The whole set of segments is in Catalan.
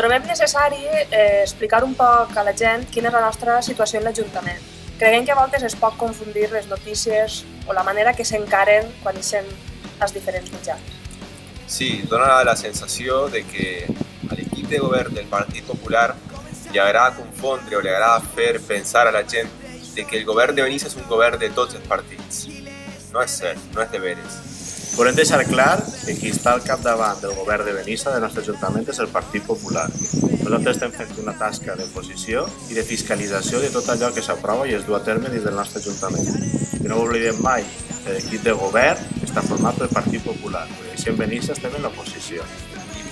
Trobem necessari explicar un poc a la gent quina és la nostra situació en l'Ajuntament. Creiem que a voltes es pot confundir les notícies o la manera que s'encaren quan ixen els diferents mitjans. Sí, dona la sensació de que a l'equip de govern del Partit Popular li agrada confondre o li agrada fer pensar a la gent de que el govern de Benissa és un govern de tots els partits. No és cert, no és de veres. Volem deixar clar que qui està al capdavant del govern de Benissa, del nostre Ajuntament, és el Partit Popular. Nosaltres estem fent una tasca d'oposició i de fiscalització de tot allò que s'aprova i es du a terme dins del nostre Ajuntament. I no oblidem mai que l'equip de govern està format pel Partit Popular, i així en Benissa estem en l'oposició.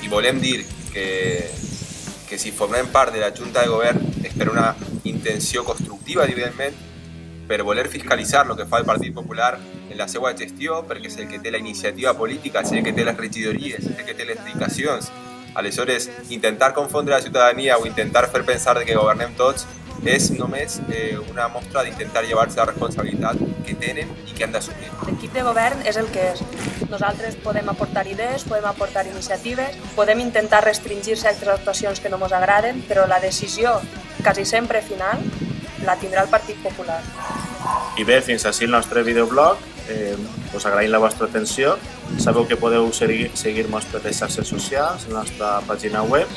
I volem dir que si formem part de la Junta de Govern és per una intenció constructiva, evidentment, per voler fiscalitzar el que fa el Partit Popular en la seva gestió, perquè és el que té la iniciativa política, és el que té les regidories, és el que té les dedicacions. Aleshores, intentar confondre la ciutadania o intentar fer pensar que governem tots és només una mostra d'intentar llevar-se la responsabilitat que tenen i que han d'assumir. L'equip de govern és el que és. Nosaltres podem aportar idees, podem aportar iniciatives, podem intentar restringir certes actuacions que no ens agraden, però la decisió, quasi sempre final, la tindrà el Partit Popular. I bé, fins així el nostre videoblog. Us agraïm la vostra atenció. Sabeu que podeu seguir-nos per les xarxes socials, en la nostra pàgina web,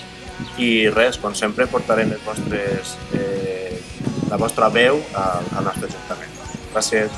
i res, com sempre, portarem la vostra veu al nostre Ajuntament. Gràcies.